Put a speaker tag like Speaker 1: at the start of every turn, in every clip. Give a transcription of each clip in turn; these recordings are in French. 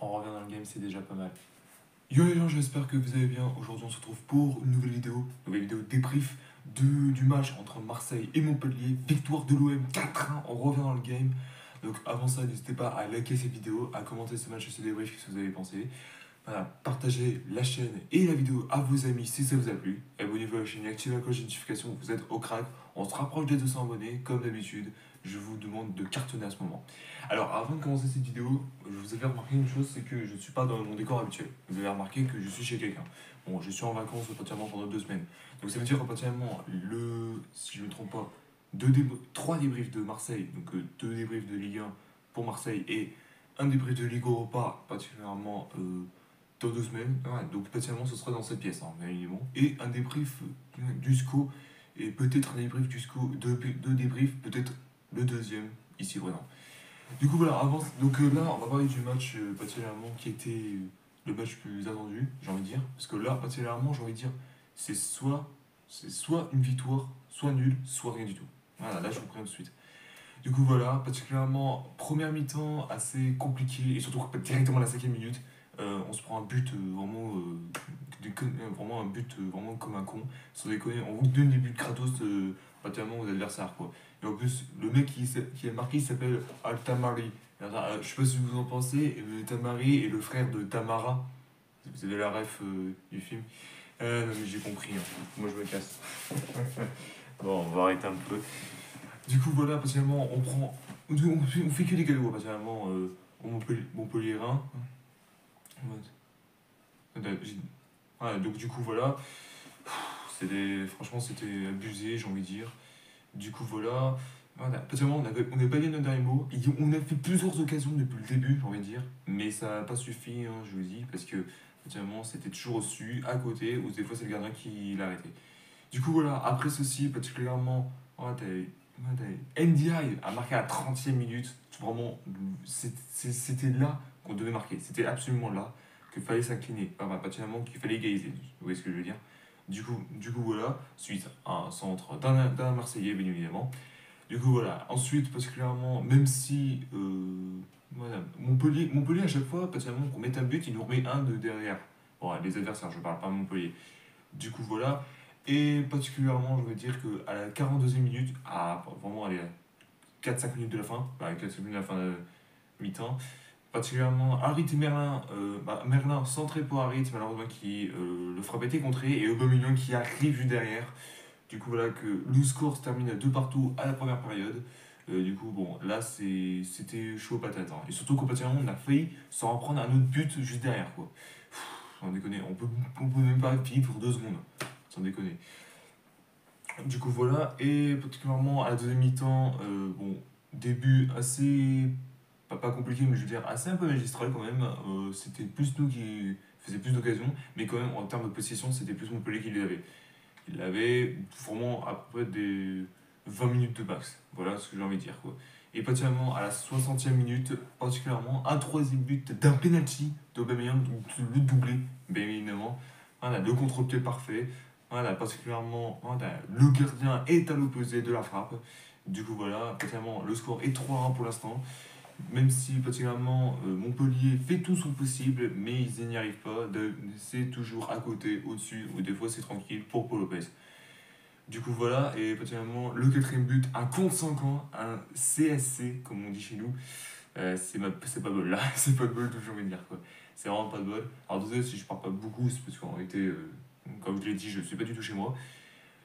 Speaker 1: On revient dans le game, c'est déjà pas mal. Yo les gens, j'espère que vous allez bien. Aujourd'hui, on se retrouve pour une nouvelle vidéo débrief du match entre Marseille et Montpellier. Victoire de l'OM 4-1, on revient dans le game. Donc avant ça, n'hésitez pas à liker cette vidéo, à commenter ce match et ce débrief, qu'est-ce que vous avez pensé. Voilà, partagez la chaîne et la vidéo à vos amis si ça vous a plu. Abonnez-vous à la chaîne et activez la cloche de notification, vous êtes au crack. On se rapproche des 200 abonnés, comme d'habitude. Je vous demande de cartonner à ce moment. Alors, avant de commencer cette vidéo, je vous avais remarqué une chose, c'est que je ne suis pas dans mon décor habituel. Vous avez remarqué que je suis chez quelqu'un. Bon, je suis en vacances potentiellement pendant 2 semaines. Donc ça veut dire que potentiellement, si je ne me trompe pas, 3 débriefs de Marseille, donc 2 débriefs de Ligue 1 pour Marseille et un débrief de Ligue Europa, particulièrement dans 2 semaines. Ouais, donc potentiellement ce sera dans cette pièce, hein, bien évidemment. Et un débrief du SCO, et peut-être un débrief du SCO, deux débriefs, peut-être le deuxième, ici vraiment. Du coup voilà, donc là on va parler du match particulièrement qui était le match plus attendu, j'ai envie de dire. Parce que là, particulièrement, j'ai envie de dire, c'est soit une victoire, soit nul, soit rien du tout. Voilà, là je vous préviens tout de suite. Du coup voilà, particulièrement première mi-temps assez compliqué, et surtout directement à la 5e minute, on se prend un but vraiment un but vraiment comme un con, sans déconner, on vous donne des buts gratos particulièrement aux adversaires quoi. Et en plus, le mec qui a marqué il s'appelle Altamari. Je sais pas ce que vous en pensez, mais Tamari est le frère de Tamara. Vous avez la ref du film. Non mais j'ai compris, hein. Moi je me casse. Bon, on va arrêter un peu. Du coup voilà, partiellement on fait que des cadeaux, partiellement au Montpellierin. Ouais, donc du coup voilà, franchement c'était abusé, j'ai envie de dire. Du coup voilà, partiellement on n'a pas gagné notre dernier mot. On a fait plusieurs occasions depuis le début, j'ai envie de dire, mais ça n'a pas suffi, hein, je vous dis, parce que particulièrement c'était toujours au-dessus, à côté, ou des fois c'est le gardien qui l'a arrêté. Du coup voilà, après ceci, particulièrement, NDI a marqué à la 30e minute. Vraiment, c'était là qu'on devait marquer. C'était absolument là qu'il fallait s'incliner. Enfin, particulièrement qu'il fallait égaliser. Vous voyez ce que je veux dire. Du coup voilà, suite à un centre d'un Marseillais, bien évidemment. Du coup voilà, ensuite, particulièrement, même si voilà, Montpellier, à chaque fois, particulièrement, qu'on mette un but, il nous remet un de derrière. Bon, les adversaires, je parle pas de Montpellier. Du coup voilà, et particulièrement, je veux dire qu'à la 42e minute, vraiment aller à 4-5 minutes de la fin, 4-5 minutes de la fin de mi-temps, particulièrement Harit et Merlin, Merlin centré pour Harit, malheureusement qui le frappe était contré, et Aubameyang qui arrive juste derrière. Du coup voilà que le score se termine à 2 partout à la première période. Du coup bon, là c'était chaud aux patates, hein. Et surtout qu'au particulièrement on a failli s'en reprendre un autre but juste derrière quoi. Sans déconner, on peut même pas vivre 2 secondes, sans déconner. Du coup voilà, et particulièrement à la deuxième mi-temps, bon, début assez, pas compliqué, mais je veux dire assez un peu magistral quand même. C'était plus nous qui faisions plus d'occasions, mais quand même en termes de possession, c'était plus Montpellier qui les avait. Il avait vraiment à peu près des 20 minutes de max. Voilà ce que j'ai envie de dire quoi. Et particulièrement à la 60e minute, particulièrement un troisième but d'un penalty d'Aubameyang, donc le doublé, bien évidemment. Voilà, le contre-pied parfait. Voilà, particulièrement, voilà, le gardien est à l'opposé de la frappe. Du coup, voilà, particulièrement, le score est 3-1 pour l'instant. Même si, particulièrement, Montpellier fait tout son possible, mais ils n'y arrivent pas. C'est toujours à côté, au-dessus, ou des fois c'est tranquille pour Paul Lopez. Du coup, voilà, et particulièrement, le quatrième but, un contre 5 ans, un CSC, comme on dit chez nous. C'est pas de bol là, c'est pas de bol, j'ai envie de dire quoi. C'est vraiment pas de bol. Alors désolé si je parle pas beaucoup, c'est parce qu'en réalité, comme je l'ai dit, je suis pas du tout chez moi.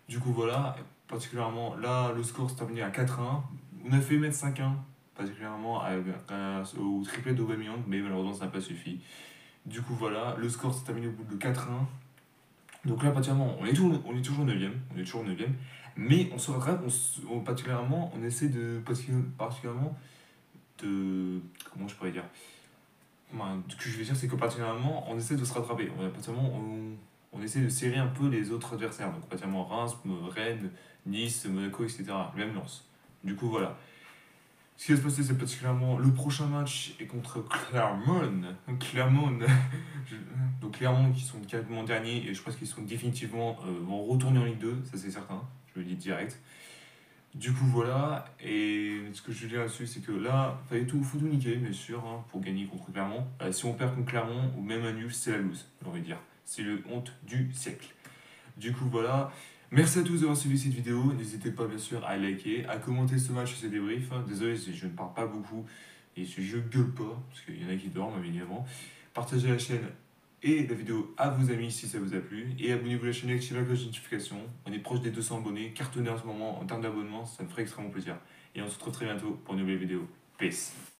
Speaker 1: Du coup voilà, particulièrement là, le score s'est terminé à 4-1. On a fait mettre 5-1, particulièrement au triplé d'Aubameyang, mais malheureusement ça n'a pas suffi. Du coup voilà, le score s'est terminé au bout de 4-1. Donc là, particulièrement, on est toujours 9ème, mais on se rattrape, particulièrement, on essaie particulièrement de. Comment je pourrais dire? Ce que je veux dire, c'est que particulièrement, on essaie de se rattraper. On essaie de serrer un peu les autres adversaires. Donc, particulièrement Reims, Rennes, Nice, Monaco, etc. Même Lens. Du coup, voilà. Ce qui va se passer, c'est particulièrement le prochain match est contre Clermont. Clermont. Donc, Clermont qui sont quasiment derniers et je pense qu'ils sont définitivement vont retourner en Ligue 2, ça c'est certain. Je le dis direct. Du coup, voilà. Et ce que je veux dire là-dessus, c'est que là, faut tout niquer, bien sûr, hein, pour gagner contre Clermont. Si on perd contre Clermont, ou même un nul, c'est la loose, j'ai envie de dire. C'est le honte du siècle. Du coup, voilà. Merci à tous d'avoir suivi cette vidéo. N'hésitez pas, bien sûr, à liker, à commenter ce match et ces débriefs. Désolé si je ne parle pas beaucoup et si je gueule pas, parce qu'il y en a qui dorment, évidemment. Partagez la chaîne et la vidéo à vos amis si ça vous a plu. Et abonnez-vous à la chaîne et activez la cloche de notification. On est proche des 200 abonnés. Cartonnez en ce moment en termes d'abonnement, ça me ferait extrêmement plaisir. Et on se retrouve très bientôt pour une nouvelle vidéo. Peace.